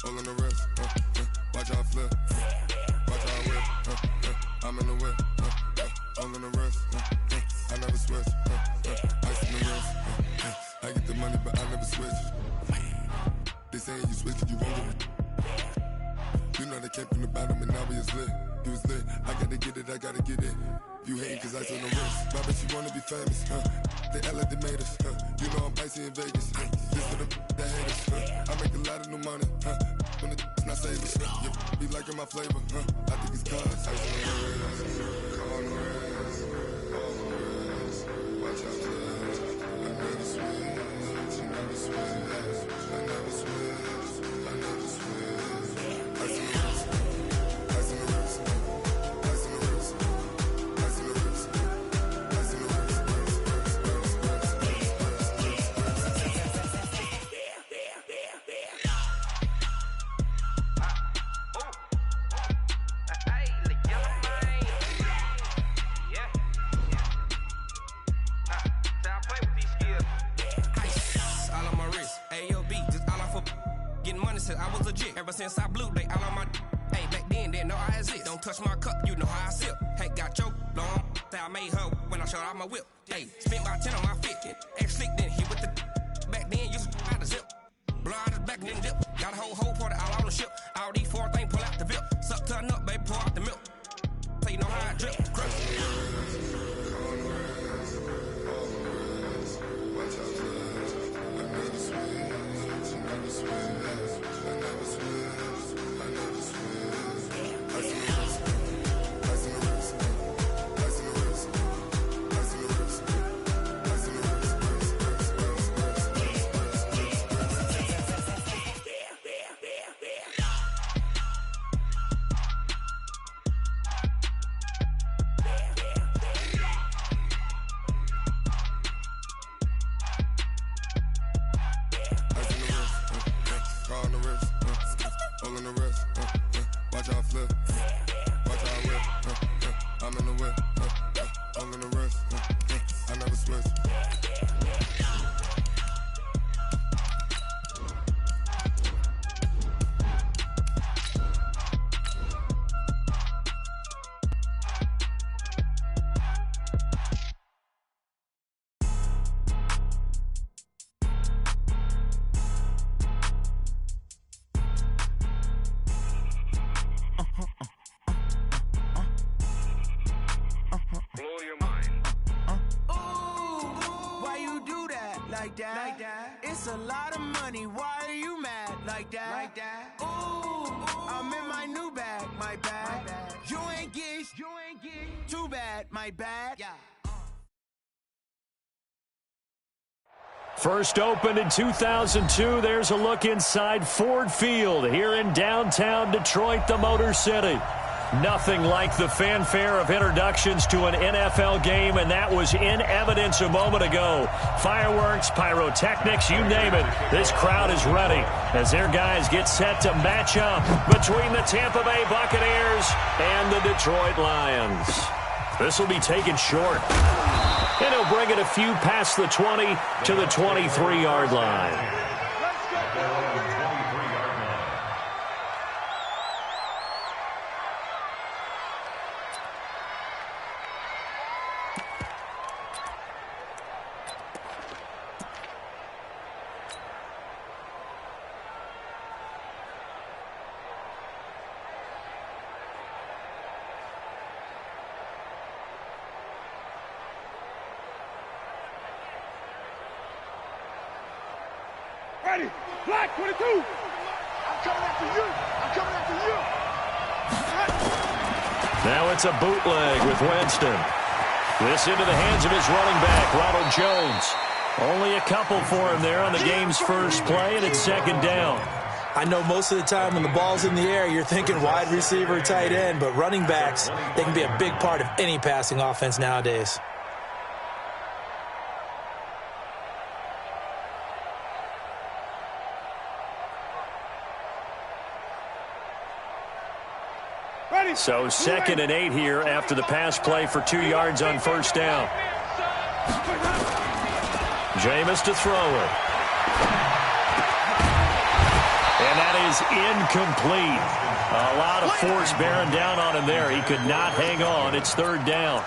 all on the wrist. Watch how I flip, watch how I whip. I'm in the whip, all on the wrist. I never switch, ice in the wrist. I get the money, but I never switch. They saying you switch it, you won't get it. You know they came from the bottom and now we is lit. You was lit, I gotta get it, I gotta get it. You hating cause ice on the wrist. My bitch, you wanna be famous, They act like they made us, You know I'm icy in Vegas, This for the that hate us, I make a lot of new money, When it's not savers, You be liking my flavor, I think it's cause ice on the wrist, on the wrist, on the wrist. Watch out for this, I never switch, I never switch, I never switch, I never switch. Ice on the wrist, ice on the wrist, ice on the wrist, ice on the wrist, ice on the wrist. I was legit. Ever since I blew, they all on my hey, back then, didn't know I exist. Don't touch my cup, you know how I sip. Hey, got your long, say I made her when I showed out my whip. Hey, spent about 10 on my fit. Ex-slick, then hit with the back then, used to out the zip. Blow out his back and then dip. Got a whole party all on the ship. All these 4 things, pull out the VIP. Suck, turn up, baby, pour out the milk. So you know how I drip. Crush. Like that. It's a lot of money. Why are you mad like that? Like that. Ooh, I'm in my new bag. My bad. You ain't get. Too bad. My bad. Yeah. First opened in 2002. There's a look inside Ford Field here in downtown Detroit, the Motor City. Nothing like the fanfare of introductions to an NFL game, and that was in evidence a moment ago. Fireworks, pyrotechnics, you name it. This crowd is ready as their guys get set to match up between the Tampa Bay Buccaneers and the Detroit Lions. This will be taken short, and he'll bring it a few past the 20 to the 23-yard line. Ready, black 22. I'm coming after you. I'm coming after you. Now it's a bootleg with Winston. This into the hands of his running back, Ronald Jones. Only a couple for him there on the game's first play, and it's second down. I know most of the time when the ball's in the air, you're thinking wide receiver, tight end, but running backs, they can be a big part of any passing offense nowadays. So 2nd and 8 here after the pass play for 2 yards on first down. Jameis to throw it. And that is is incomplete. A lot of force bearing down on him there. He could not hang on. It's third down.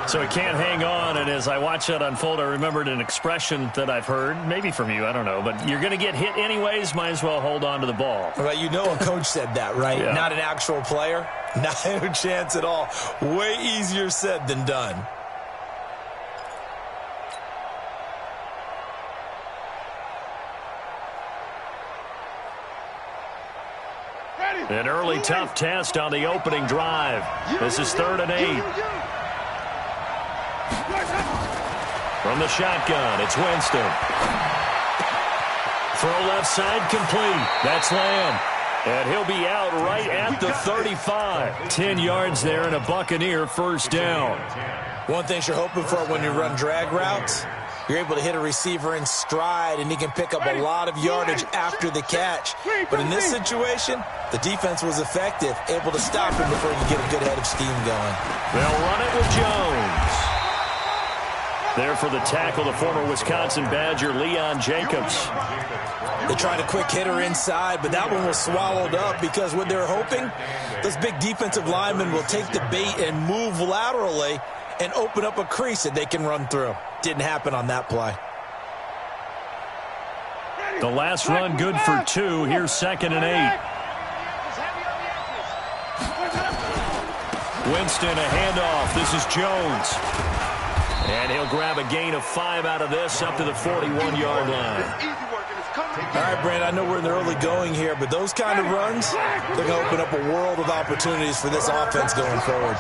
So he can't hang on, and as I watch that unfold, I remembered an expression that I've heard, maybe from you, I don't know, but you're going to get hit anyways, might as well hold on to the ball. Well, you know a coach said that, right? Yeah. Not an actual player. Not a chance at all. Way easier said than done. An early tough test on the opening drive. This is 3rd and 8. From the shotgun, it's Winston. Throw left side complete. That's Lamb. And he'll be out right at the 35. 10 yards there and a Buccaneer first down. One thing you're hoping for when you run drag routes, you're able to hit a receiver in stride, and he can pick up a lot of yardage after the catch. But in this situation, the defense was effective, able to stop him before he could get a good head of steam going. They'll run it with Jones. There for the tackle, the former Wisconsin Badger, Leon Jacobs. They tried a quick hitter inside, but that one was swallowed up because what they're hoping, those big defensive linemen will take the bait and move laterally and open up a crease that they can run through. Didn't happen on that play. The last run good for 2. Here's 2nd and 8. Winston, a handoff. This is Jones. And he'll grab a gain of 5 out of this up to the 41-yard line. All right, Brandon, I know we're in the early going here, but those kind of runs, they're going to open up a world of opportunities for this offense going forward.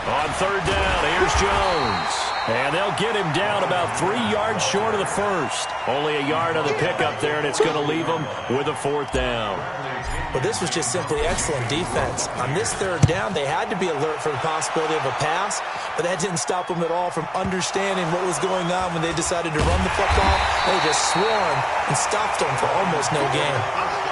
On 3rd down, here's Jones. And they'll get him down about 3 yards short of the first. Only a yard on the pickup there, and it's going to leave him with a 4th down. But this was just simply excellent defense. On this 3rd down, they had to be alert for the possibility of a pass, but that didn't stop them at all from understanding what was going on when they decided to run the football. They just swarmed and stopped them for almost no gain.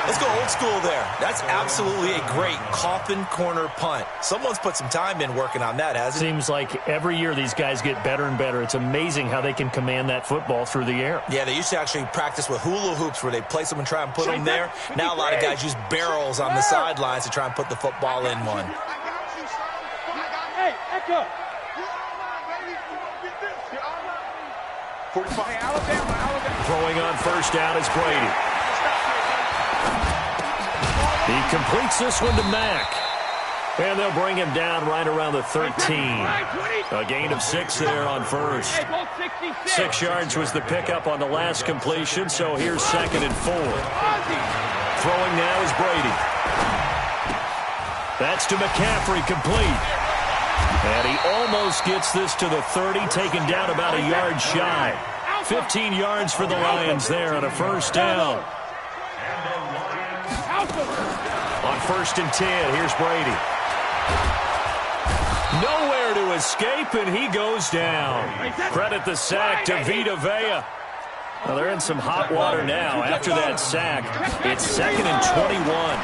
Let's go old school there. That's absolutely a great coffin corner punt. Someone's put some time in working on that, hasn't it? Seems like every year these guys get better and better. It's amazing how they can command that football through the air. Yeah, they used to actually practice with hula hoops where they place them and try and put them there. Now a lot of guys use barrels on the sidelines to try and put the football in one. Hey, Echo. 45. Hey, Alabama. Throwing on 1st down is Brady. He completes this one to Mack. And they'll bring him down right around the 13. A gain of 6 there on 1st. 6 yards was the pickup on the last completion, so here's 2nd and 4. Throwing now is Brady. That's to McCaffrey, complete. And he almost gets this to the 30, taken down about a yard shy. 15 yards for the Lions there on a 1st down. On 1st and 10, here's Brady. Nowhere to escape, and he goes down. Credit the sack to Vita Vea. Well, they're in some hot water now. After that sack, it's 2nd and 21.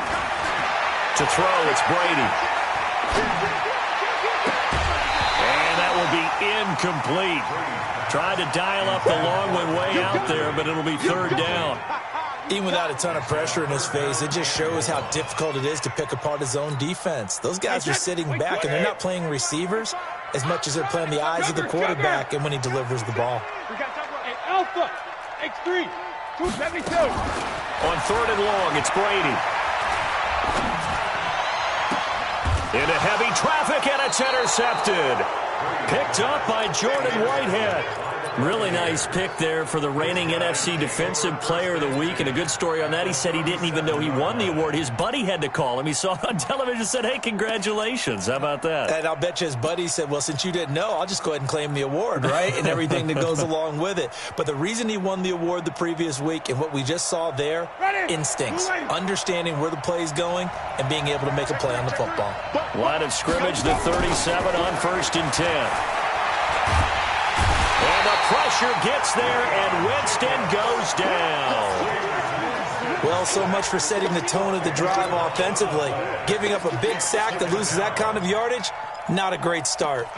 To throw, it's Brady. And that will be incomplete. Tried to dial up the long one way out there, but it'll be 3rd down. Even without a ton of pressure in his face, it just shows how difficult it is to pick apart his own defense. Those guys are sitting back, and they're not playing receivers as much as they're playing the eyes of the quarterback and when he delivers the ball. Alpha, X3, 272. On 3rd and long, it's Brady. Into heavy traffic, and it's intercepted. Picked up by Jordan Whitehead. Really nice pick there for the reigning NFC Defensive Player of the Week, and a good story on that. He said he didn't even know he won the award. His buddy had to call him. He saw it on television and said, hey, congratulations. How about that? And I'll bet you his buddy said, well, since you didn't know, I'll just go ahead and claim the award, right? And everything that goes along with it. But the reason he won the award the previous week and what we just saw there, instincts, understanding where the play is going and being able to make a play on the football. Line of scrimmage, the 37 on 1st and 10. And the pressure gets there, and Winston goes down. Well, so much for setting the tone of the drive offensively. Giving up a big sack that loses that kind of yardage, not a great start.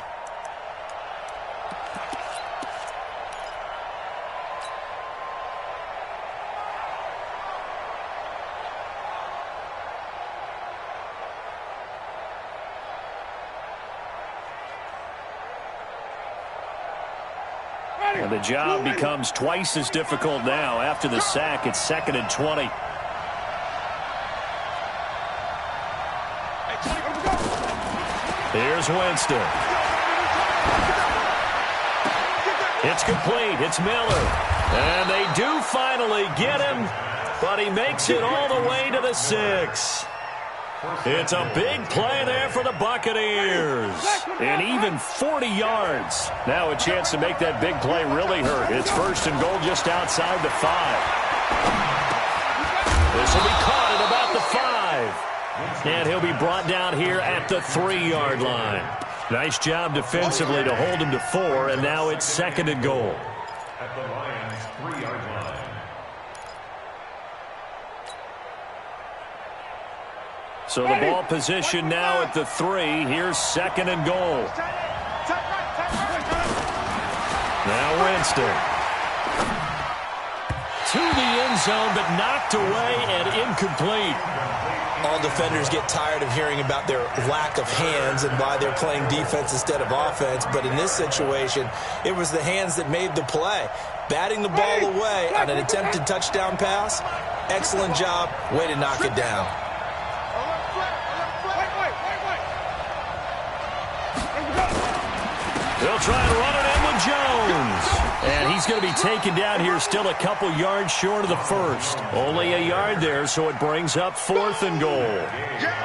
And the job becomes twice as difficult now. After the sack, it's 2nd and 20. Here's Winston. It's complete. It's Miller. And they do finally get him, but he makes it all the way to the 6. It's a big play there for the Buccaneers. And even 40 yards. Now a chance to make that big play really hurt. It's 1st and goal just outside the 5. This will be caught at about the 5. And he'll be brought down here at the 3-yard line. Nice job defensively to hold him to 4, and now it's 2nd and goal. At the Lions' 3-yard line. So the ball position now at the 3. Here's 2nd and goal. Now Winston. To the end zone, but knocked away and incomplete. All defenders get tired of hearing about their lack of hands and why they're playing defense instead of offense. But in this situation, it was the hands that made the play. Batting the ball away on an attempted touchdown pass. Excellent job. Way to knock it down. They'll try and run it in with Jones. And he's going to be taken down here still a couple yards short of the 1st. Only a yard there, so it brings up 4th and goal.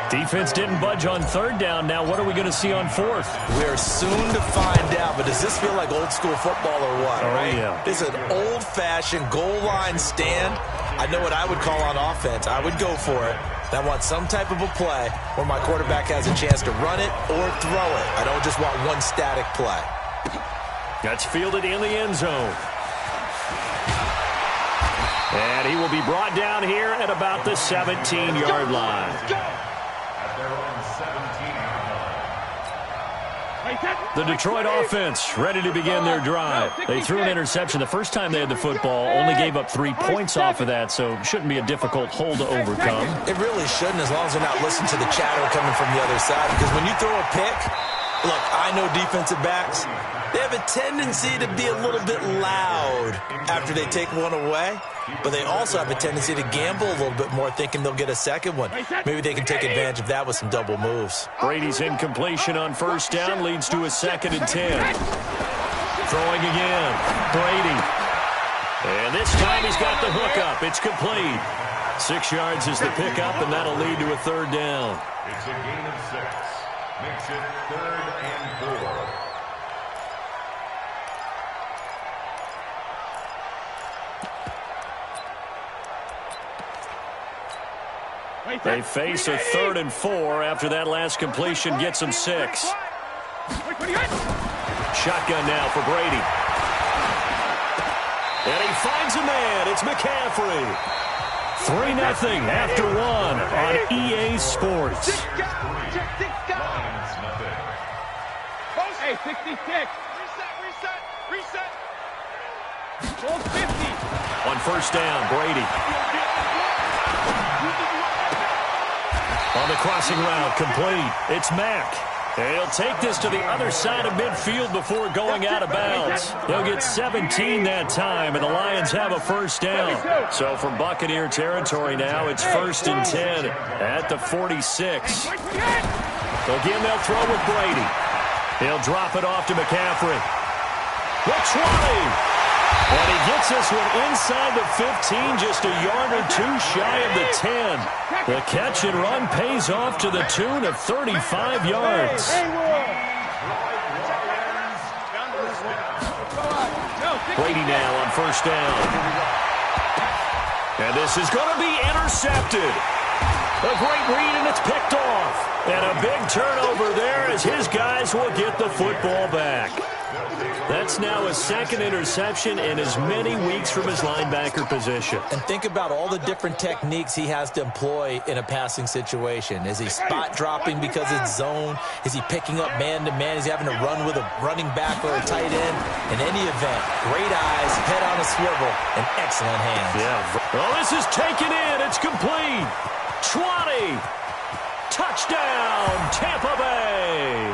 Defense didn't budge on 3rd down. Now what are we going to see on 4th? We're soon to find out, but does this feel like old school football or what? Oh, right? Yeah. This is an old-fashioned goal line stand. I know what I would call on offense. I would go for it. I want some type of a play where my quarterback has a chance to run it or throw it. I don't just want one static play. That's fielded in the end zone. And he will be brought down here at about the 17-yard line. At their own 17-yard line. The Detroit offense ready to begin their drive. They threw an interception the first time they had the football, only gave up 3 points off of that, so it shouldn't be a difficult hole to overcome. It really shouldn't, as long as they're not listening to the chatter coming from the other side, because when you throw a pick, look, I know defensive backs, they have a tendency to be a little bit loud after they take one away, but they also have a tendency to gamble a little bit more, thinking they'll get a second one. Maybe they can take advantage of that with some double moves. Brady's incompletion on 1st down leads to a 2nd and 10. Throwing again. Brady. And this time he's got the hook up. It's complete. 6 yards is the pickup, and that'll lead to a 3rd down. It's a gain of 6. Makes it 3rd and 4. They face a 3rd and 4 after that last completion gets them 6. Shotgun now for Brady. And he finds a man. It's McCaffrey. 3-0 after 1 on EA Sports. Hey, 66. Reset. 1250. On 1st down, Brady. On the crossing route, complete. It's Mack. And he'll take this to the other side of midfield before going out of bounds. He'll get 17 that time, and the Lions have a 1st down. So from Buccaneer territory now, it's 1st and 10 at the 46. Again, they'll throw with Brady. He'll drop it off to McCaffrey. The 20. And he gets this one inside the 15, just a yard or 2 shy of the 10. The catch and run pays off to the tune of 35 yards. Brady now on 1st down. And this is going to be intercepted. A great read, and it's picked off. And a big turnover there as his guys will get the football back. That's now a 2nd interception in as many weeks from his linebacker position. And think about all the different techniques he has to employ in a passing situation. Is he spot dropping because it's zone? Is he picking up man-to-man? Is he having to run with a running back or a tight end? In any event, great eyes, head on a swivel, and excellent hands. Yeah. Well, this is taken in. It's complete. 20. Touchdown, Tampa Bay.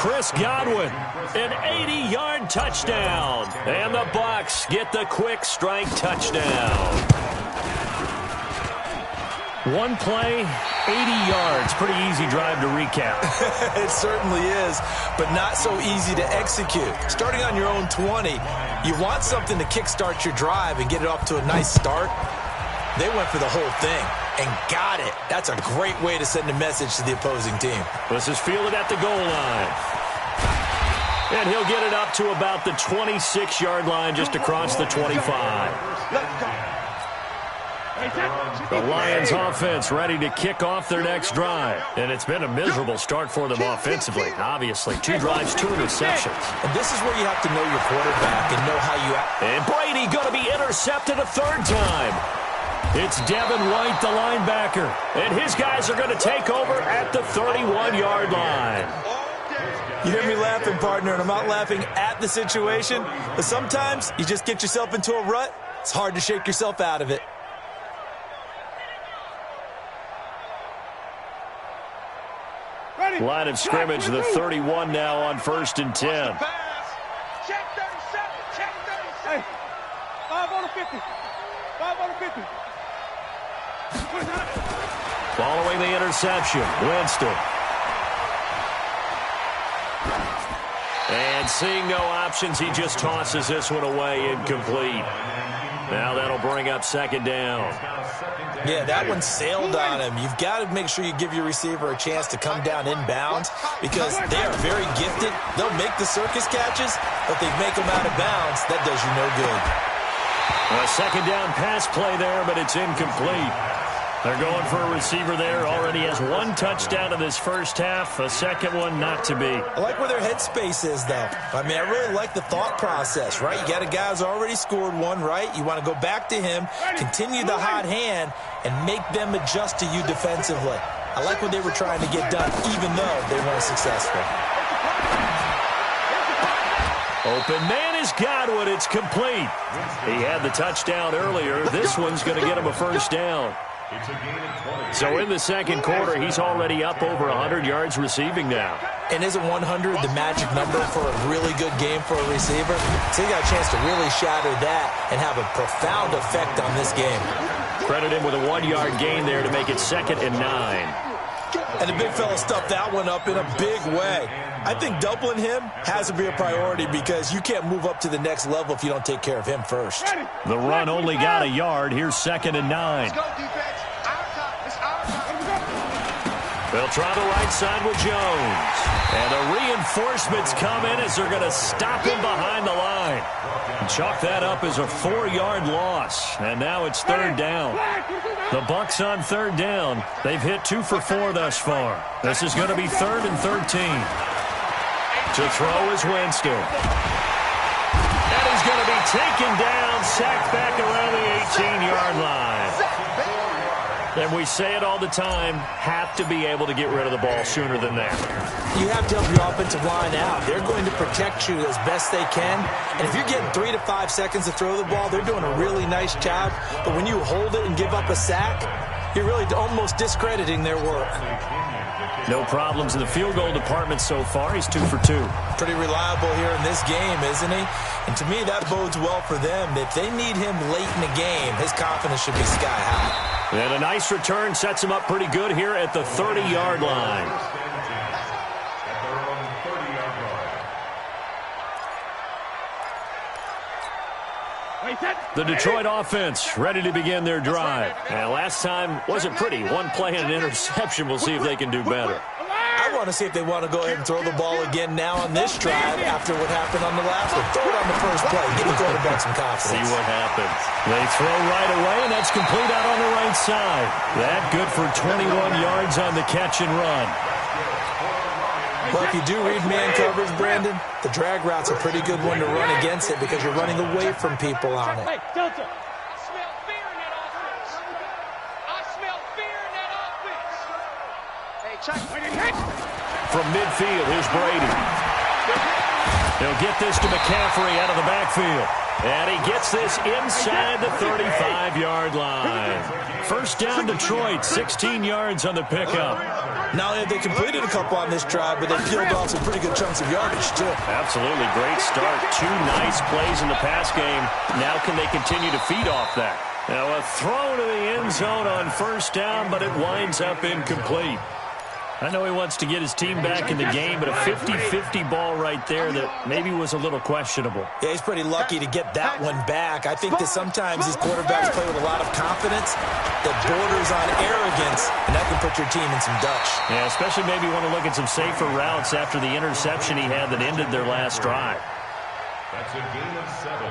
Chris Godwin. An 80-yard touchdown. And the Bucs get the quick strike touchdown. One play, 80 yards. Pretty easy drive to recap. It certainly is, but not so easy to execute. Starting on your own 20, you want something to kickstart your drive and get it off to a nice start. They went for the whole thing and got it. That's a great way to send a message to the opposing team. This is fielded at the goal line. And he'll get it up to about the 26-yard line, just across the 25. The Lions offense ready to kick off their next drive. And it's been a miserable start for them offensively. Obviously, 2 drives, 2 interceptions. And this is where you have to know your quarterback and know how you act. And Brady going to be intercepted a 3rd time. It's Devin White, the linebacker. And his guys are going to take over at the 31-yard line. You hear me laughing, partner, and I'm not laughing at the situation. But sometimes you just get yourself into a rut. It's hard to shake yourself out of it. Line of scrimmage, the 31 now on 1st and 10. Check 37. Check 37. Hey, 5 on the 50. 5 on the 50. Following the interception, Winston. And seeing no options, he just tosses this one away, incomplete. Now that'll bring up 2nd down. Yeah, that one sailed on him. You've got to make sure you give your receiver a chance to come down inbounds because they are very gifted. They'll make the circus catches, but they make them out of bounds. That does you no good. A 2nd down pass play there, but it's incomplete. They're going for a receiver there. Already has 1 touchdown in this first half. A 2nd one not to be. I like where their headspace is, though. I mean, I really like the thought process, right? You got a guy who's already scored 1, right? You want to go back to him, continue the hot hand, and make them adjust to you defensively. I like what they were trying to get done, even though they weren't successful. Open man is Godwin. It's complete. He had the touchdown earlier. This one's going to get him a 1st down. So in the 2nd quarter, he's already up over 100 yards receiving now. And isn't 100 the magic number for a really good game for a receiver? So he got a chance to really shatter that and have a profound effect on this game. Credit him with a 1-yard gain there to make it 2nd and 9. And the big fella stuffed that one up in a big way. I think doubling him has to be a priority because you can't move up to the next level if you don't take care of him first. The run only got a yard. Here's 2nd and 9. Let's go, defense. Our time. It's our time. They'll try the right side with Jones. And the reinforcements come in as they're going to stop him behind the line. Chalk that up as a 4-yard loss. And now it's 3rd down. The Bucs on 3rd down. They've hit 2 for 4 thus far. This is going to be 3rd and 13. To throw is Winston. And he's going to be taken down, sacked back around the 18-yard line. And we say it all the time, have to be able to get rid of the ball sooner than that. You have to help your offensive line out. They're going to protect you as best they can. And if you're getting 3 to 5 seconds to throw the ball, they're doing a really nice job. But when you hold it and give up a sack, you're really almost discrediting their work. No problems in the field goal department so far. He's 2 for 2. Pretty reliable here in this game, isn't he? And to me, that bodes well for them. If they need him late in the game, his confidence should be sky high. And a nice return sets him up pretty good here at the 30-yard line. The Detroit offense ready to begin their drive. And last time wasn't pretty. 1 play and an interception. We'll see if they can do better. I want to see if they want to go ahead and throw the ball again now on this drive after what happened on the last one. Throw it on the first play. Give the quarterback some confidence. See what happens. They throw right away, and that's complete out on the right side. That good for 21 yards on the catch and run. Well, if you do read man coverage, Brandon, the drag route's a pretty good one to run against it because you're running away from people on it. Hey, Delta. I smell fear in that offense. I smell fear in that offense. Hey, check. From midfield, here's Brady. He'll get this to McCaffrey out of the backfield. And he gets this inside the 35-yard line. First down, Detroit, 16 yards on the pickup. Not only have they completed a couple on this drive, but they peeled off some pretty good chunks of yardage, too. Absolutely. Great start. 2 nice plays in the pass game. Now can they continue to feed off that? Now a throw to the end zone on first down, but it winds up incomplete. I know he wants to get his team back in the game, but a 50-50 ball right there that maybe was a little questionable. Yeah, he's pretty lucky to get that one back. I think that sometimes these quarterbacks play with a lot of confidence that borders on arrogance, and that can put your team in some Dutch. Yeah, especially maybe want to look at some safer routes after the interception he had that ended their last drive. That's a gain of 7.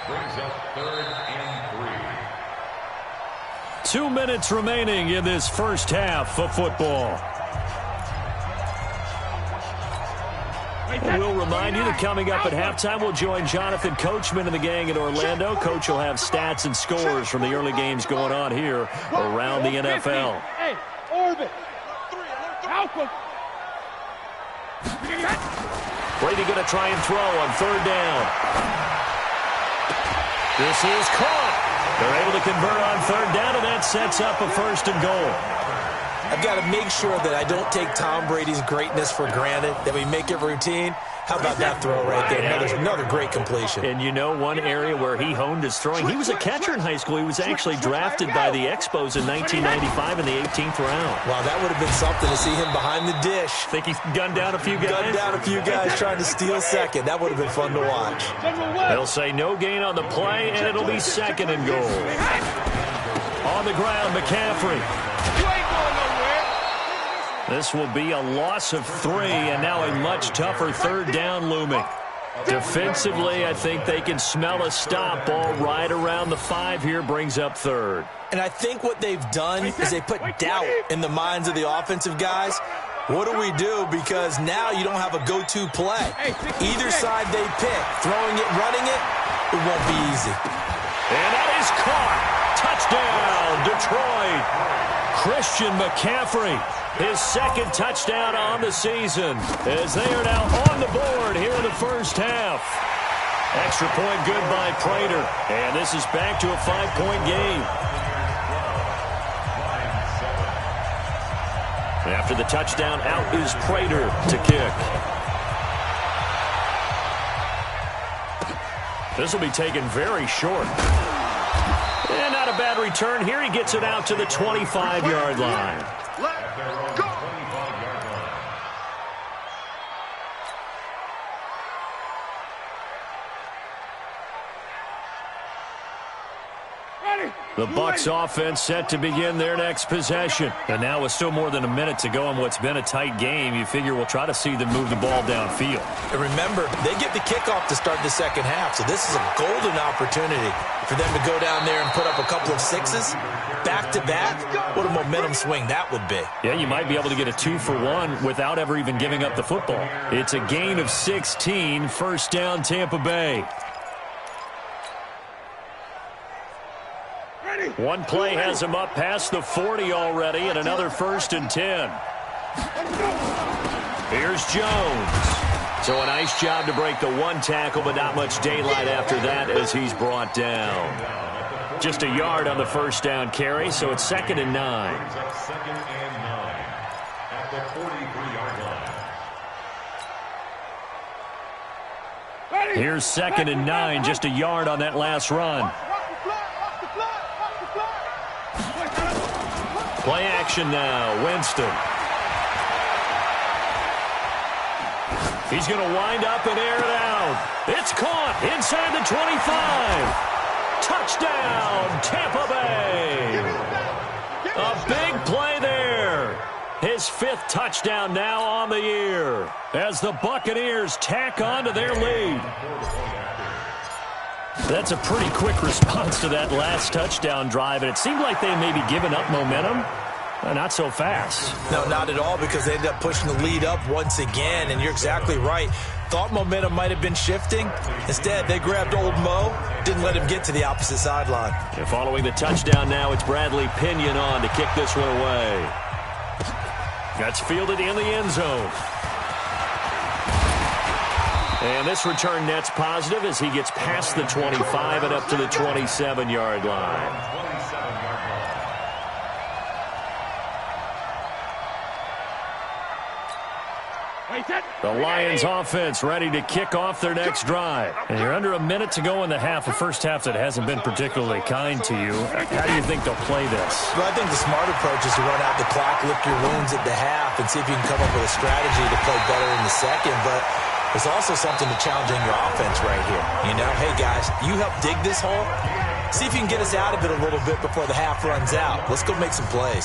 Brings up 3rd and 3. 2 minutes remaining in this first half of football. And we'll remind you that coming up at halftime, we'll join Jonathan Coachman and the gang in Orlando. Coach will have stats and scores from the early games going on here around the NFL. Hey, orbit. Alpha. Brady going to try and throw on 3rd down. This is caught. They're able to convert on 3rd down, and that sets up a 1st and goal. I've got to make sure that I don't take Tom Brady's greatness for granted, that we make it routine. How about that throw right there? Another great completion. And you know, one area where he honed his throwing, he was a catcher in high school. He was actually drafted by the Expos in 1995 in the 18th round. Wow, that would have been something to see him behind the dish. Think he's gunned down a few guys? Gunned down a few guys trying to steal second. That would have been fun to watch. They'll say no gain on the play, and it'll be 2nd and goal. On the ground, McCaffrey. This will be a loss of 3, and now a much tougher 3rd down looming. Defensively, I think they can smell a stop ball right around the 5 here, brings up 3rd. And I think what they've done is they put doubt in the minds of the offensive guys. What do we do? Because now you don't have a go-to play. Either side they pick, throwing it, running it, it won't be easy. And that is caught. Touchdown, Detroit. Christian McCaffrey, his 2nd touchdown on the season, as they are now on the board here in the first half. Extra point good by Prater, and this is back to a 5-point game. After the touchdown, out is Prater to kick. This will be taken very short. And not a bad return here. He gets it out to the 25-yard line. Let's go. The Bucs offense set to begin their next possession. And now with still more than a minute to go in what's been a tight game, you figure we'll try to see them move the ball downfield. And remember, they get the kickoff to start the second half, so this is a golden opportunity for them to go down there and put up a couple of 6s back-to-back. What a momentum swing that would be. Yeah, you might be able to get a 2-for-1 without ever even giving up the football. It's a gain of 16, first down Tampa Bay. One play has him up past the 40 already, and another 1st and 10. Here's Jones. So a nice job to break the 1 tackle, but not much daylight after that as he's brought down. Just a yard on the first down carry, so it's 2nd and 9. 2nd and 9 at the 43-yard line. Here's 2nd and 9, just a yard on that last run. Play action now, Winston. He's going to wind up and air it out. It's caught inside the 25. Touchdown, Tampa Bay. A big play there. His 5th touchdown now on the year as the Buccaneers tack on to their lead. That's a pretty quick response to that last touchdown drive, and it seemed like they may be giving up momentum. Not so fast. No, not at all, because they ended up pushing the lead up once again, and you're exactly right. Thought momentum might have been shifting. Instead, they grabbed old Mo, didn't let him get to the opposite sideline. And following the touchdown now, it's Bradley Pinion on to kick this one away. That's fielded in the end zone. And this return net's positive as he gets past the 25 and up to the 27-yard line. The Lions offense ready to kick off their next drive. And you're under a minute to go in the half, a first half that hasn't been particularly kind to you. How do you think they'll play this? Well, I think the smart approach is to run out the clock, lick your wounds at the half, and see if you can come up with a strategy to play better in the second. But there's also something to challenging your offense right here. You know, hey, guys, you help dig this hole. See if you can get us out of it a little bit before the half runs out. Let's go make some plays.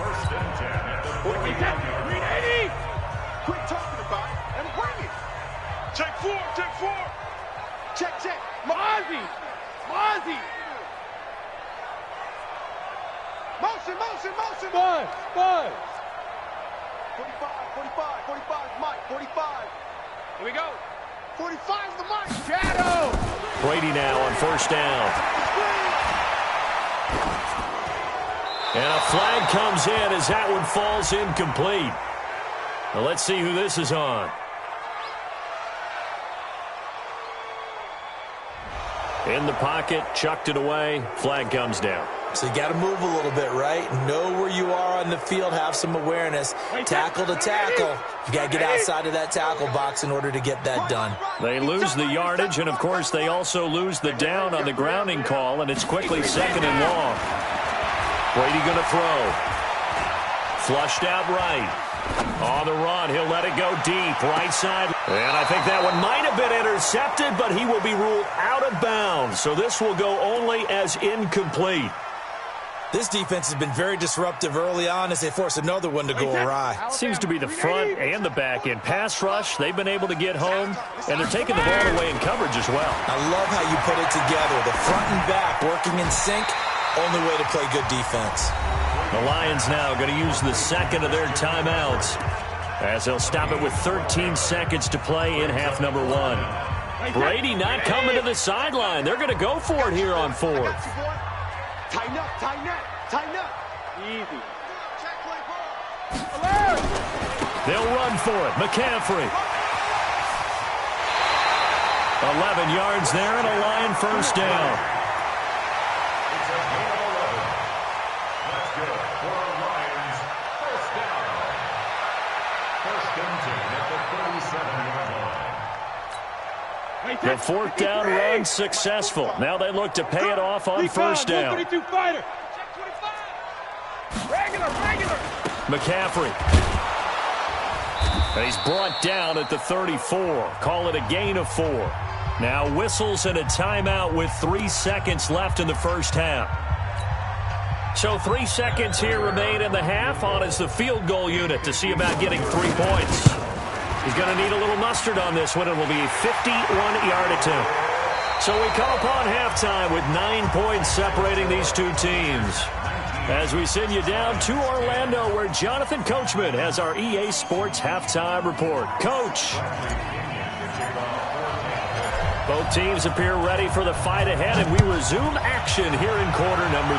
First and 10 at the 380. Quit talking about it and bring it. Check four. Check. Mozzie. Motion. Bud. 45, Mike, 45. Here we go. 45 is the Mike. Shadow. Brady now on first down. And a flag comes in as that one falls incomplete. Now let's see who this is on. In the pocket, chucked it away, flag comes down. So you got to move a little bit, right? Know where you are on the field, have some awareness. Tackle to tackle. You got to get outside of that tackle box in order to get that done. They lose the yardage, and of course they also lose the down on the grounding call, and it's quickly second and long. Brady going to throw. Flushed out right. On the run, he'll let it go deep, right side. And I think that one might have been intercepted, but he will be ruled out of bounds. So this will go only as incomplete. This defense has been very disruptive early on as they force another one to go awry. Seems to be the front and the back end. Pass rush, they've been able to get home, and they're taking the ball away in coverage as well. I love how you put it together. The front and back working in sync, only way to play good defense. The Lions now going to use the second of their timeouts as they'll stop it with 13 seconds to play in half number one. Brady not coming to the sideline. They're going to go for it here on fourth. Tighten up. Easy. They'll run for it. McCaffrey. 11 yards there and a Lion first down. It's a gain of 11. That's good for Lions. First down. First and 10 at the 37-yard line. The fourth down run successful. Now they look to pay it off on first down. Regular. McCaffrey. And he's brought down at the 34. Call it a gain of 4. Now whistles and a timeout with 3 seconds left in the first half. So 3 seconds here remain in the half. On is the field goal unit to see about getting 3 points. He's going to need a little mustard on this one. It will be a 51-yard attempt. So we come upon halftime with 9 points separating these two teams. As we send you down to Orlando, where Jonathan Coachman has our EA Sports halftime report. Coach. Both teams appear ready for the fight ahead, and we resume action here in quarter number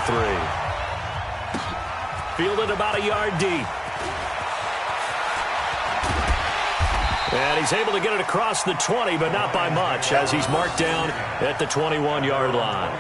3. Fielded about a yard deep. And he's able to get it across the 20, but not by much, as he's marked down at the 21-yard line.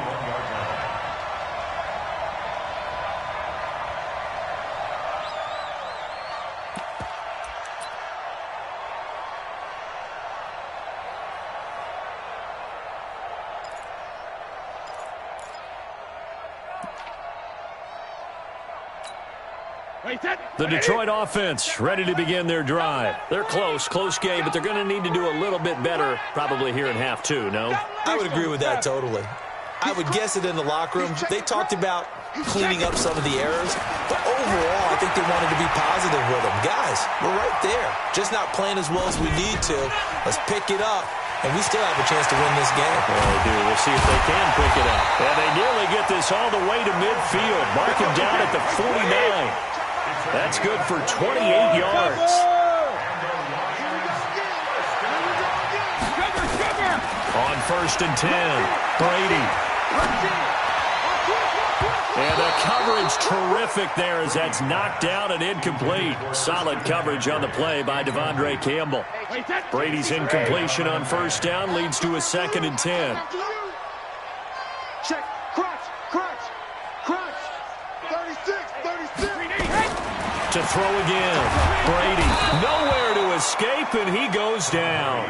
The Detroit offense ready to begin their drive. They're close game, but they're going to need to do a little bit better probably here in half 2, no? I would agree with that totally. I would guess it in the locker room. They talked about cleaning up some of the errors, but overall, I think they wanted to be positive with them. Guys, we're right there. Just not playing as well as we need to. Let's pick it up, and we still have a chance to win this game. Well, they do. We'll see if they can pick it up. And they nearly get this all the way to midfield. Mark him down at the 49. That's good for 28 yards. On first and 10, Brady. And the coverage terrific there as that's knocked down and incomplete. Solid coverage on the play by Devondre Campbell. Brady's incompletion on first down leads to a 2nd and 10. Check, crunch. 36. To To throw again. Brady nowhere to escape, and he goes down.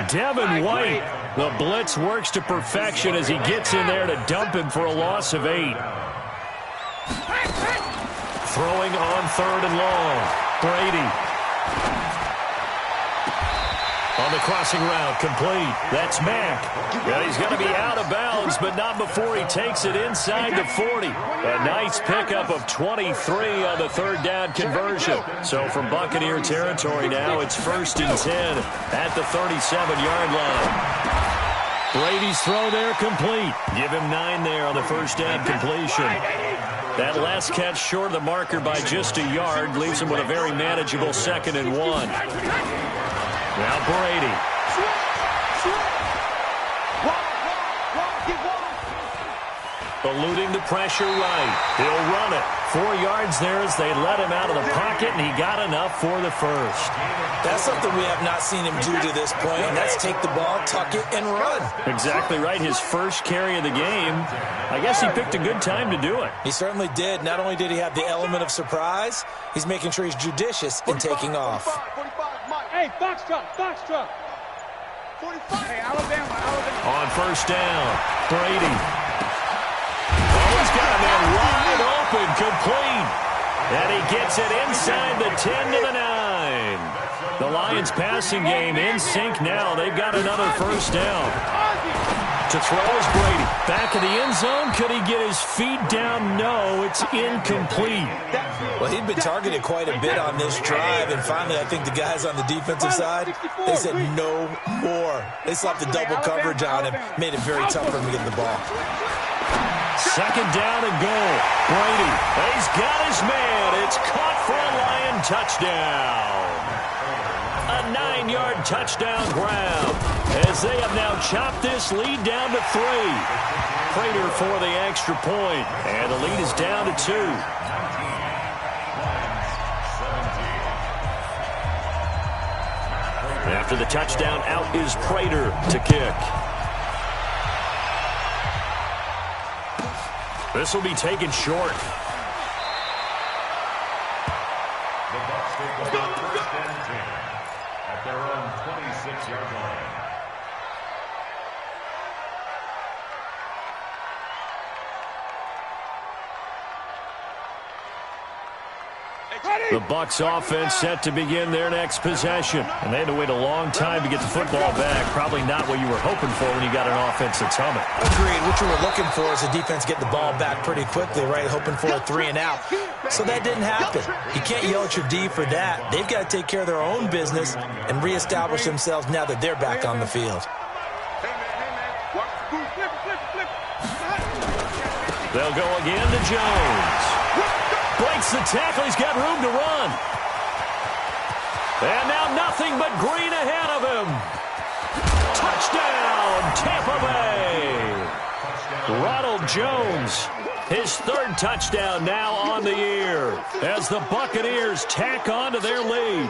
Devin White, the blitz works to perfection as he gets in there to dump him for a loss of 8. Throwing on 3rd and long. Brady. On the crossing route, complete. That's Mack. Well, he's going to be out of bounds, but not before he takes it inside the 40. A nice pickup of 23 on the 3rd down conversion. So from Buccaneer territory now, it's 1st and 10 at the 37-yard line. Brady's throw there complete. Give him 9 there on the 1st down completion. That last catch short of the marker by just a yard leaves him with a very manageable 2nd and 1. Now Brady. Eluding the pressure right. He'll run it. 4 yards there as they let him out of the pocket, and he got enough for the 1st. That's something we have not seen him do to this point, and that's take the ball, tuck it, and run. Exactly right. His first carry of the game. I guess he picked a good time to do it. He certainly did. Not only did he have the element of surprise, he's making sure he's judicious in taking off. 45, Mike. Hey, box truck. 45. Hey, Alabama. On 1st down, Brady. Oh, he's got a man wide open, complete. And he gets it inside the 10 to the 9. The Lions passing game in sync now. They've got another 1st down. To throw is Brady. Back in the end zone. Could he get his feet down? No, it's incomplete. Well, he'd been targeted quite a bit on this drive, and finally I think the guys on the defensive side, they said no more. They slapped the double coverage on him, made it very tough for him to get the ball. 2nd down and goal. Brady, he's got his man. It's caught for a Lion touchdown. A 9-yard touchdown grab as they have now chopped this lead down to 3. Prater for the extra point, and the lead is down to 2. After the touchdown, out is Prater to kick. This will be taken short. The Bucs take the ball 1st and 10 at their own 26-yard line. The Bucs offense set to begin their next possession. And they had to wait a long time to get the football back. Probably not what you were hoping for when you got an offense that's humming. Agreed. What you were looking for is the defense get the ball back pretty quickly, right? Hoping for a 3 and out. So that didn't happen. You can't yell at your D for that. They've got to take care of their own business and reestablish themselves now that they're back on the field. They'll go again to Jones. Breaks the tackle. He's got room to run. And now nothing but green ahead of him. Touchdown, Tampa Bay. Ronald Jones, his 3rd touchdown now on the year as the Buccaneers tack on to their lead.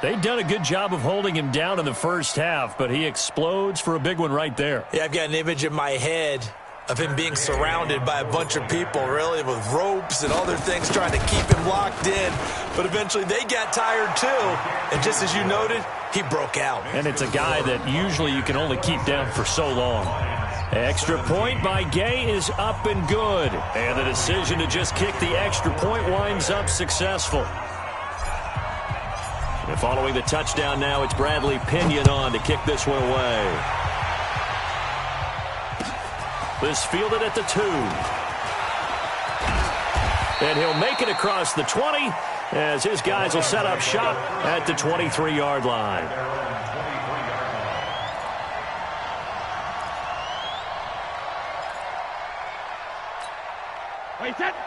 They've done a good job of holding him down in the first half, but he explodes for a big one right there. Yeah, I've got an image in my head of him being surrounded by a bunch of people, really, with ropes and other things trying to keep him locked in. But eventually they got tired, too. And just as you noted, he broke out. And it's a guy that usually you can only keep down for so long. Extra point by Gay is up and good. And the decision to just kick the extra point winds up successful. And following the touchdown now, it's Bradley Pinion on to kick this one away. This fielded at the 2. And he'll make it across the 20 as his guys will set up shop at the 23-yard line.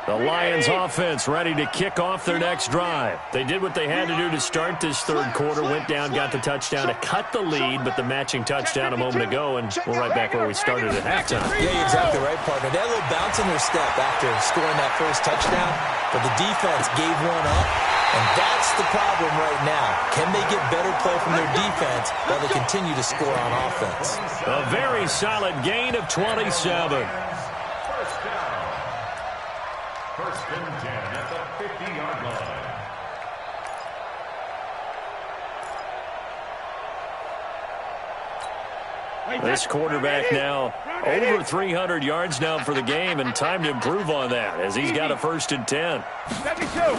The Lions offense ready to kick off their next drive. They did what they had to do to start this 3rd quarter, went down, got the touchdown to cut the lead, but the matching touchdown a moment ago, and we're right back where we started at halftime. Yeah, you're exactly right, partner. They had a little bounce in their step after scoring that 1st touchdown, but the defense gave one up, and that's the problem right now. Can they get better play from their defense while they continue to score on offense? A very solid gain of 27. 1st and 10 at the 20-yard line. This quarterback now over 300 yards now for the game, and time to improve on that as he's got a 1st and 10. Let me shoot.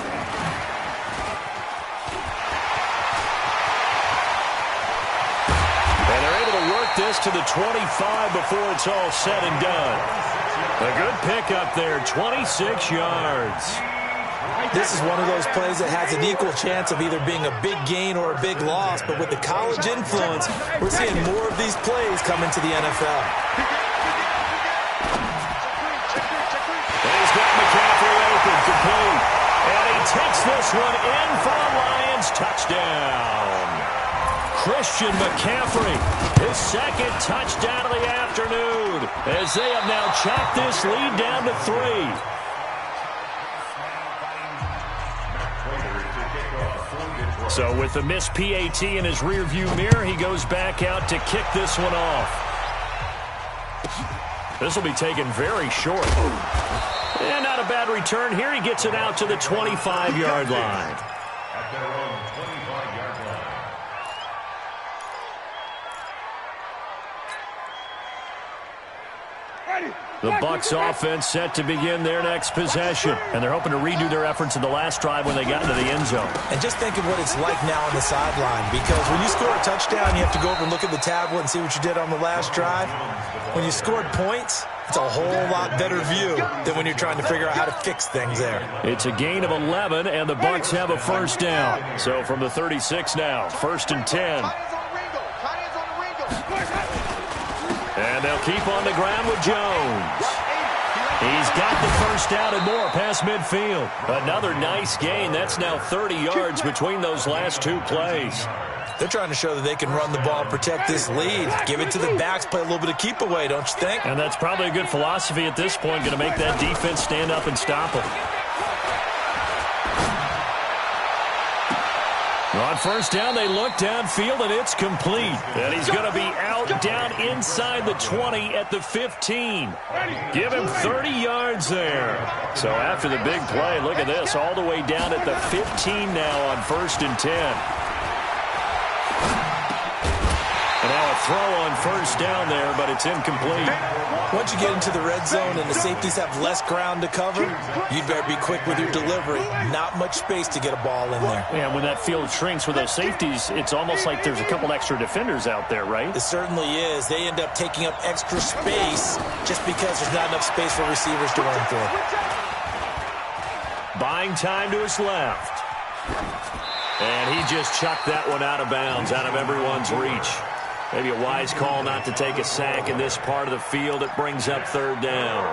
And they're able to work this to the 25 before it's all said and done. A good pickup there, 26 yards. This is one of those plays that has an equal chance of either being a big gain or a big loss, but with the college influence, we're seeing more of these plays come into the NFL. And he's got McCaffrey open, complete. And he takes this one in for a Lions touchdown. Christian McCaffrey, his 2nd touchdown of the afternoon, as they have now chopped this lead down to 3. So with the missed PAT in his rearview mirror, he goes back out to kick this one off. This will be taken very short. And not a bad return here. He gets it out to the 25-yard line. At their own 25-yard line. The Bucs offense set to begin their next possession. And they're hoping to redo their efforts in the last drive when they got into the end zone. And just think of what it's like now on the sideline, because when you score a touchdown, you have to go over and look at the tablet and see what you did on the last drive. When you scored points, it's a whole lot better view than when you're trying to figure out how to fix things there. It's a gain of 11, and the Bucs have a 1st down. So from the 36 now, 1st and 10. And they'll keep on the ground with Jones. He's got the 1st down and more past midfield. Another nice gain. That's now 30 yards between those last 2 plays. They're trying to show that they can run the ball and protect this lead. Give it to the backs, play a little bit of keep away, don't you think? And that's probably a good philosophy at this point, going to make that defense stand up and stop them. On 1st down, they look downfield, and it's complete. And he's going to be out down inside the 20 at the 15. Give him 30 yards there. So after the big play, look at this, all the way down at the 15 now on 1st and 10. And now a throw on 1st down there, but it's incomplete. Once you get into the red zone and the safeties have less ground to cover, you'd better be quick with your delivery. Not much space to get a ball in there. Yeah, when that field shrinks with those safeties, it's almost like there's a couple extra defenders out there, right? It certainly is. They end up taking up extra space just because there's not enough space for receivers to run through. Buying time to his left. And he just chucked that one out of bounds, out of everyone's reach. Maybe a wise call not to take a sack in this part of the field. It brings up 3rd down.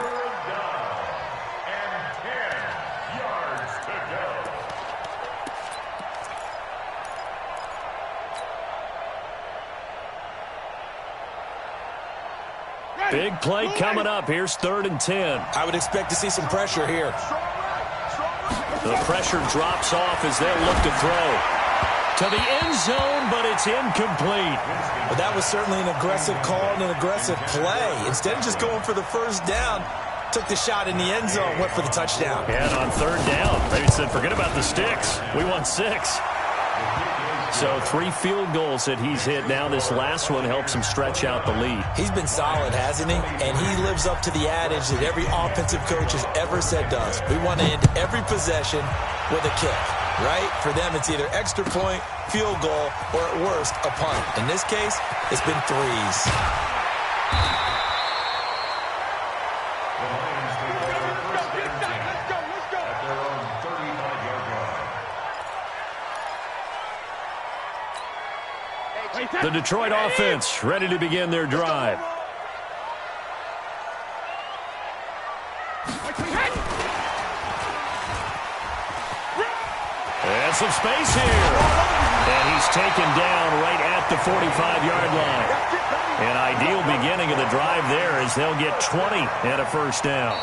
And 10 yards to go. Big play coming up. Here's 3rd and 10. I would expect to see some pressure here. The pressure drops off as they'll look to throw. To the end zone, but it's incomplete. But that was certainly an aggressive call and an aggressive play. Instead of just going for the 1st down, took the shot in the end zone, went for the touchdown. And on 3rd down, they said, forget about the sticks. We want 6. So 3 field goals that he's hit now. This last one helps him stretch out the lead. He's been solid, hasn't he? And he lives up to the adage that every offensive coach has ever said to us. We want to end every possession with a kick. Right? For them, it's either extra point, field goal, or at worst, a punt. In this case, it's been 3s. The Lions take over 1st and 10 at their own 35-yard line. The Detroit offense ready to begin their drive. And some space here. And he's taken down right at the 45-yard line. An ideal beginning of the drive there as they'll get 20 and a 1st down.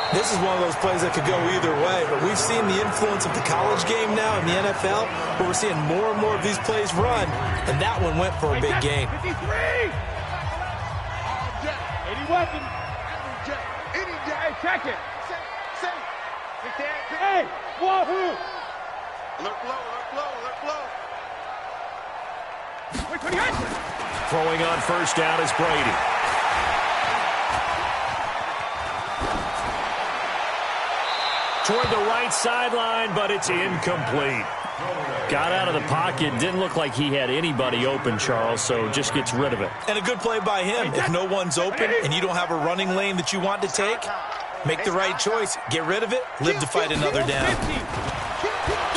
This is one of those plays that could go either way, but we've seen the influence of the college game now in the NFL, where we're seeing more and more of these plays run, and that one went for a big gain. 53! Any weapon. Hey, check it. Hey, Wahoo! Alert blow, alert blow, alert blow. Throwing on first down is Brady. Toward the right sideline, but it's incomplete. Got out of the pocket. Didn't look like he had anybody open, Charles, so just gets rid of it. And a good play by him. If no one's open and you don't have a running lane that you want to take, make the right choice. Get rid of it. Live to fight another down.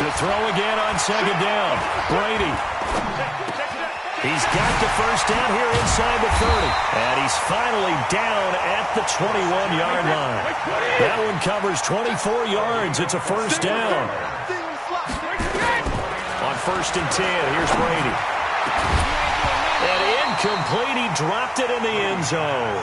To throw again on second down. Brady. He's got the first down here inside the 30. And he's finally down at the 21-yard line. That one covers 24 yards. It's a first down. On first and 10, here's Brady. And incomplete. He dropped it in the end zone.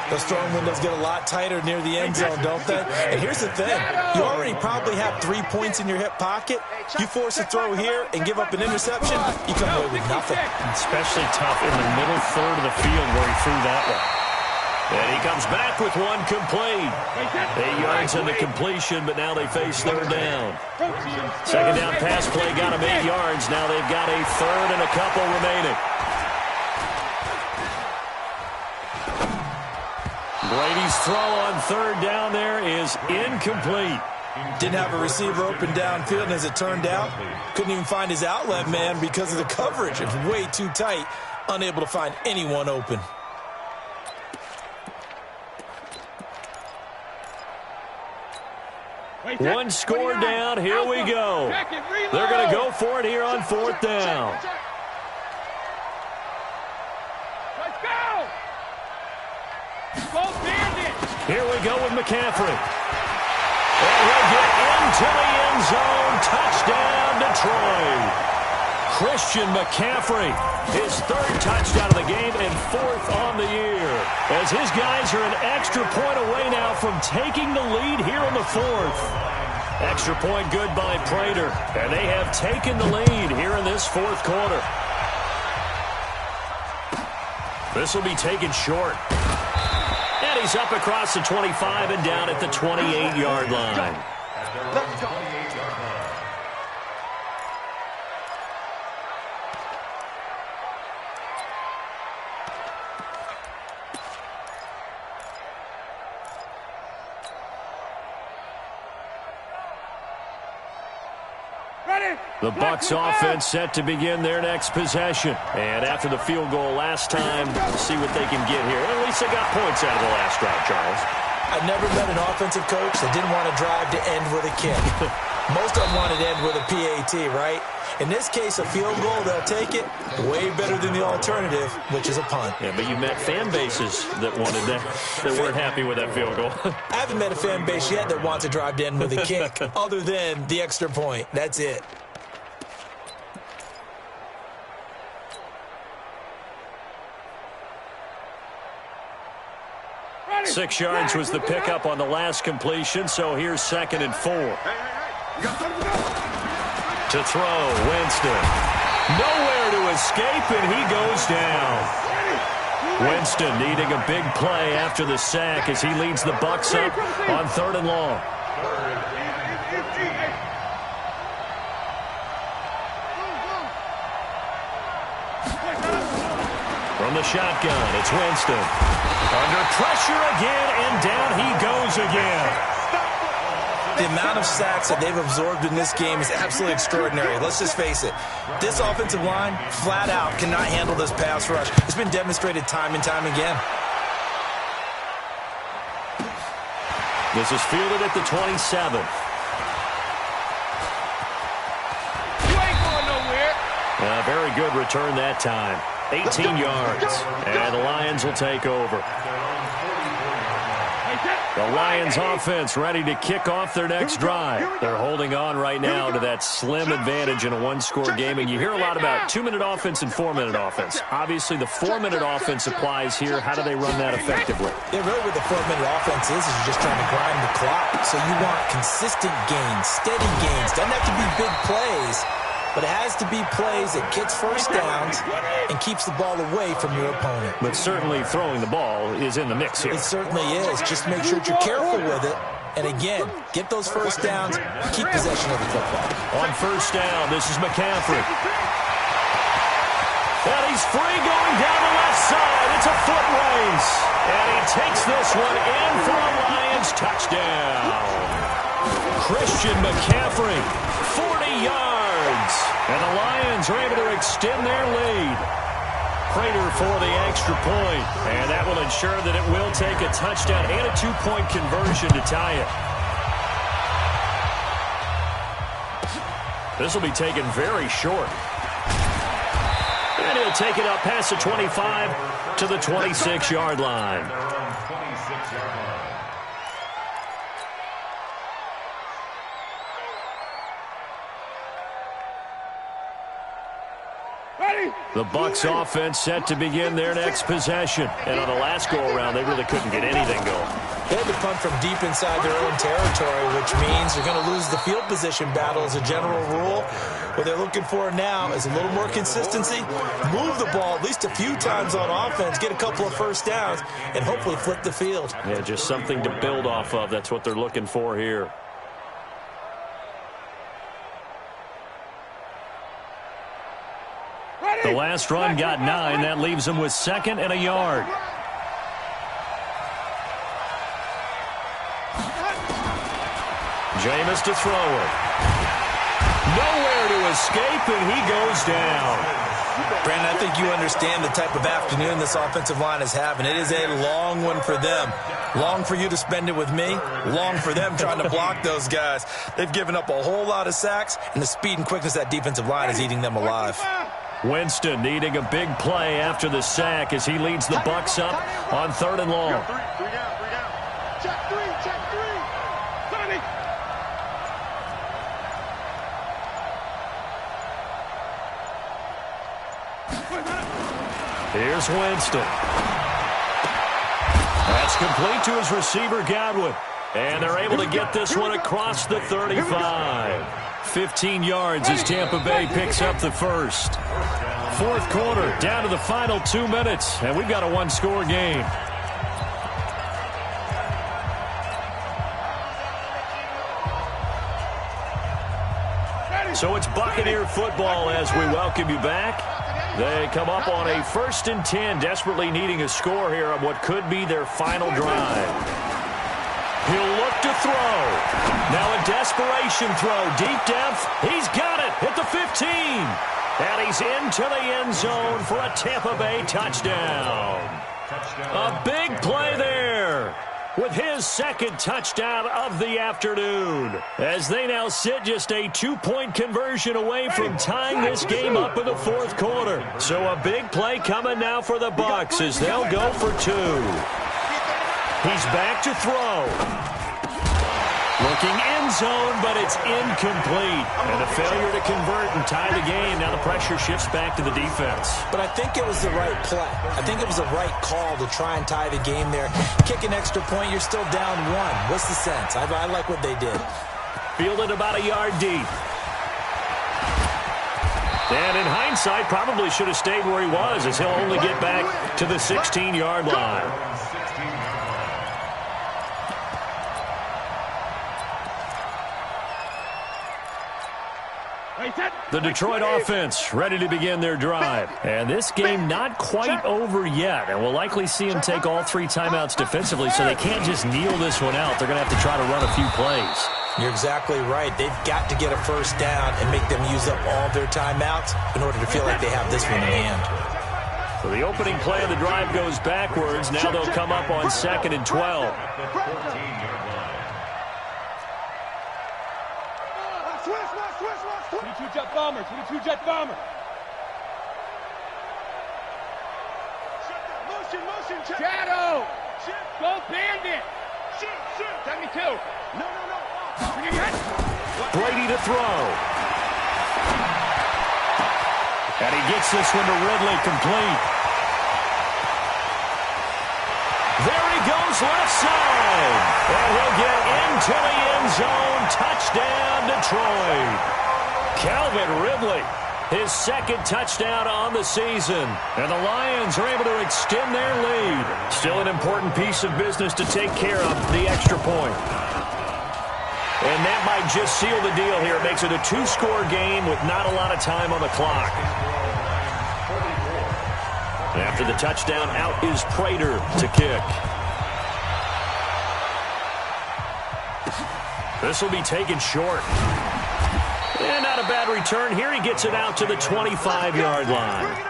Those throwing windows get a lot tighter near the end zone, don't they? And here's the thing. You already probably have 3 points in your hip pocket. You force a throw here and give up an interception, you come away with nothing. Especially tough in the middle third of the field where he threw that one. And he comes back with one complete. 8 yards in the completion, but now they face third down. Second down pass play got him 8 yards. Now they've got a third and a couple remaining. Brady's throw on third down there is incomplete. Didn't have a receiver open downfield, and as it turned out, couldn't even find his outlet man because of the coverage. It's way too tight, unable to find anyone open. One score down. Here we go. They're going to go for it here on fourth down. Let's go! Here we go with McCaffrey. And he'll get into the end zone. Touchdown, Detroit. Christian McCaffrey, his third touchdown of the game and fourth on the year. As his guys are an extra point away now from taking the lead here in the fourth. Extra point good by Prater. And they have taken the lead here in this fourth quarter. This will be taken short. And he's up across the 25 and down at the 28-yard line. Let's go. The Bucs offense set to begin their next possession. And after the field goal last time, see what they can get here. At least they got points out of the last drive, Charles. I've never met an offensive coach that didn't want to drive to end with a kick. Most of them want to end with a PAT, right? In this case, a field goal, they'll take it. Way better than the alternative, which is a punt. Yeah, but you met fan bases that wanted that, that weren't happy with that field goal. I haven't met a fan base yet that wants to drive to end with a kick, other than the extra point. That's it. Ready. 6 yards was the pickup on the last completion, so here's 2nd and 4. To throw, Winston. Nowhere to escape, and he goes down. Winston needing a big play after the sack as he leads the Bucs up on 3rd and long. From the shotgun, it's Winston. Under pressure again, and down he goes again. The amount of sacks that they've absorbed in this game is absolutely extraordinary. Let's just face it. This offensive line, flat out, cannot handle this pass rush. It's been demonstrated time and time again. This is fielded at the 27. You ain't going nowhere. A very good return that time. 18 yards. And the Lions will take over. The Lions offense ready to kick off their next drive. They're holding on right now to that slim advantage in a one-score game. And you hear a lot about 2-minute offense and 4-minute offense. Obviously, the 4-minute offense applies here. How do they run that effectively? Yeah, really what the 4-minute offense is you're just trying to grind the clock. So you want consistent gains, steady gains. Doesn't have to be big plays, but it has to be plays that gets first downs and keeps the ball away from your opponent. But certainly throwing the ball is in the mix here. It certainly is. Just make sure that you're careful with it. And again, get those first downs, keep possession of the football. On first down, this is McCaffrey. And he's free going down the left side. It's a foot race. And he takes this one in for a Lions touchdown. Christian McCaffrey, 40 yards. And the Lions are able to extend their lead. Prater for the extra point. And that will ensure that it will take a touchdown and a 2-point conversion to tie it. This will be taken very short. And he'll take it up past the 25 to the 26-yard line. The Bucs offense set to begin their next possession. And on the last go-around, they really couldn't get anything going. They had to punt from deep inside their own territory, which means they're going to lose the field position battle as a general rule. What they're looking for now is a little more consistency, move the ball at least a few times on offense, get a couple of first downs, and hopefully flip the field. Yeah, just something to build off of. That's what they're looking for here. The last run got 9. That leaves them with 2nd and a yard. Jameis to throw it. Nowhere to escape, and he goes down. Brandon, I think you understand the type of afternoon this offensive line is having. It is a long one for them. Long for you to spend it with me. Long for them trying to block those guys. They've given up a whole lot of sacks, and the speed and quickness of that defensive line is eating them alive. Winston needing a big play after the sack as he leads the Bucs up on 3rd and long. Three down. Check three. Sonny. Here's Winston. That's complete to his receiver, Godwin. And they're able to get this one across the 35. 15 yards as Tampa Bay picks up the first. 4th quarter, down to the final 2 minutes, and we've got a 1-score game. So it's Buccaneer football as we welcome you back. They come up on a 1st and 10, desperately needing a score here on what could be their final drive. He'll look to throw. Now a desperation throw. Deep depth. He's got it at the 15. And he's into the end zone for a Tampa Bay touchdown. A big play there with his 2nd touchdown of the afternoon. As they now sit just a 2-point conversion away from tying this game up in the 4th quarter. So a big play coming now for the Bucs as they'll go for 2. He's back to throw. Looking end zone, but it's incomplete. And a failure to convert and tie the game. Now the pressure shifts back to the defense. But I think it was the right play. I think it was the right call to try and tie the game there. Kick an extra point, you're still down 1. What's the sense? I like what they did. Fielded about a yard deep. And in hindsight, probably should have stayed where he was as he'll only get back to the 16-yard line. The Detroit offense ready to begin their drive. And this game not quite over yet. And we'll likely see them take all 3 timeouts defensively, so they can't just kneel this one out. They're going to have to try to run a few plays. You're exactly right. They've got to get a first down and make them use up all their timeouts in order to feel like they have this one in hand. So the opening play of the drive goes backwards. Now they'll come up on 2nd and 12. 22 jet bomber, 22 jet bomber. Motion, check. Shadow. Go bandit. Shoot. 72. No. Brady to throw. And he gets this one to Ridley complete. There he goes left side. And he'll get into the end zone. Touchdown, Detroit. Calvin Ridley, his second touchdown on the season. And the Lions are able to extend their lead. Still an important piece of business to take care of, the extra point. And that might just seal the deal here. It makes it a 2-score game with not a lot of time on the clock. After the touchdown, out is Prater to kick. This will be taken short. And not a bad return here. He gets it out to the 25-yard line.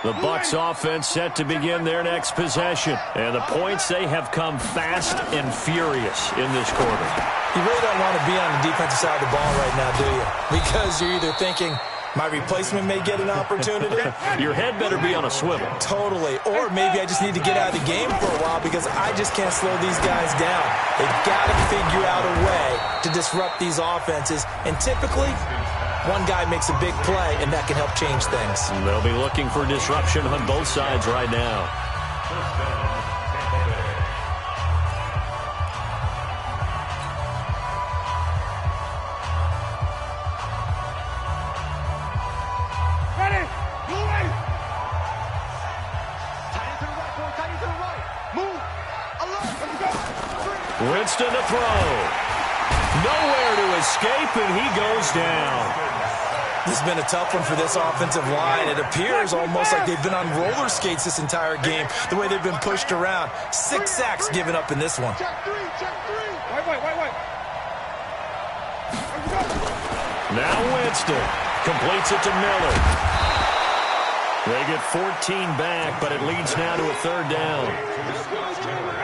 The Bucs offense set to begin their next possession. And the points, they have come fast and furious in this quarter. You really don't want to be on the defensive side of the ball right now, do you? Because you're either thinking, my replacement may get an opportunity. Your head better be on a swivel. Totally. Or maybe I just need to get out of the game for a while because I just can't slow these guys down. They've got to figure out a way to disrupt these offenses. And typically, one guy makes a big play, and that can help change things. They'll be looking for disruption on both sides right now. Winston to throw. Nowhere to escape, and he goes down. This has been a tough one for this offensive line. It appears almost like they've been on roller skates this entire game, the way they've been pushed around. 6 sacks given up in this one. Check three. Wait. Now Winston completes it to Miller. They get 14 back, but it leads now to a 3rd down.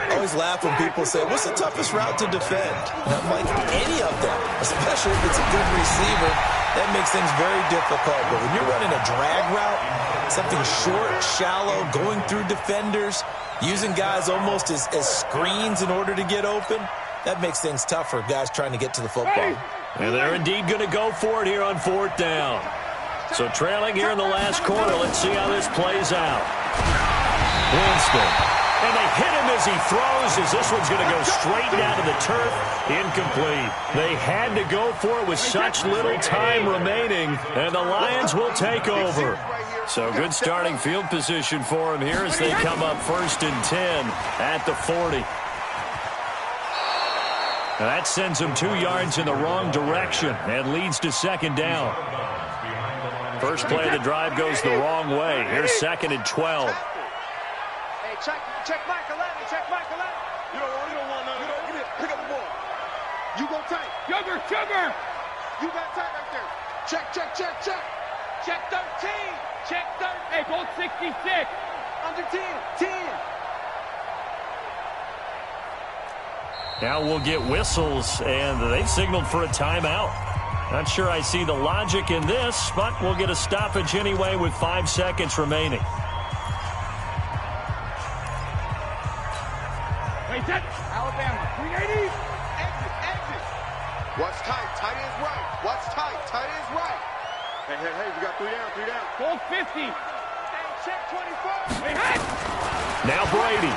I always laugh when people say, what's the toughest route to defend? And I'm like, any of them, especially if it's a good receiver. That makes things very difficult. But when you're running a drag route, something short, shallow, going through defenders, using guys almost as screens in order to get open, that makes things tougher, guys trying to get to the football. And they're indeed going to go for it here on 4th down. So trailing here in the last quarter, let's see how this plays out. Winston. And they hit him as he throws, as this one's going to go straight down to the turf. Incomplete. They had to go for it with such little time remaining, and the Lions will take over. So good starting field position for them here as they come up 1st and 10 at the 40. Now that sends them 2 yards in the wrong direction and leads to 2nd down. First play of the drive goes the wrong way. Here's 2nd and 12. Hey, check Mike 11. Check Mike 11. You don't want none. Get it. Pick up the ball. You go tight. Sugar. You got tight right there. Check. Check 13. Check 13. Hey, go 66. Under 10. 10. Now we'll get whistles, and they've signaled for a timeout. Not sure I see the logic in this, but we'll get a stoppage anyway with 5 seconds remaining. Alabama. 380. Exit. Watch tight. Tight ends right. Watch tight. Tight ends right. Hey. We got 3 down. Goal 50. Hey, check 24. Hey. Now Brady.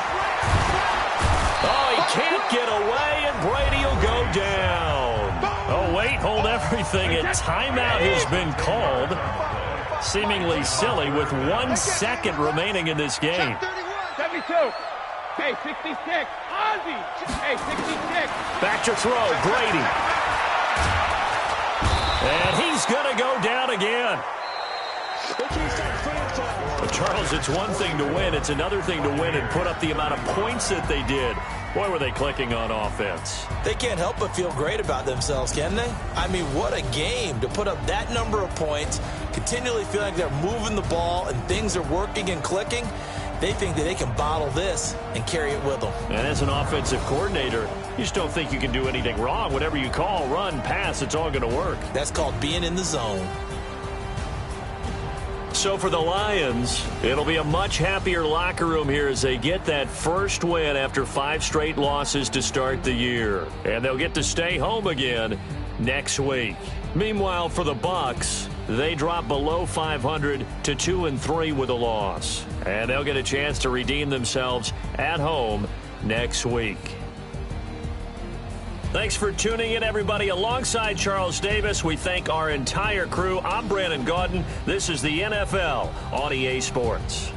Oh, he can't get away, and Brady will go down. Oh, wait, hold everything. A timeout has been called. Seemingly silly with 1 second remaining in this game. 72. Hey, 66. Ozzy. Hey, 66. Back to throw, Brady. And he's going to go down again. But Charles, it's one thing to win. It's another thing to win and put up the amount of points that they did. Boy, were they clicking on offense. They can't help but feel great about themselves, can they? I mean, what a game to put up that number of points, continually feel like they're moving the ball and things are working and clicking. They think that they can bottle this and carry it with them. And as an offensive coordinator, you just don't think you can do anything wrong. Whatever you call, run, pass, it's all going to work. That's called being in the zone. So for the Lions, it'll be a much happier locker room here as they get that first win after 5 straight losses to start the year. And they'll get to stay home again next week. Meanwhile, for the Bucs, they drop below 500 to 2-3 with a loss. And they'll get a chance to redeem themselves at home next week. Thanks for tuning in, everybody. Alongside Charles Davis, we thank our entire crew. I'm Brandon Gaudin. This is the NFL on EA Sports.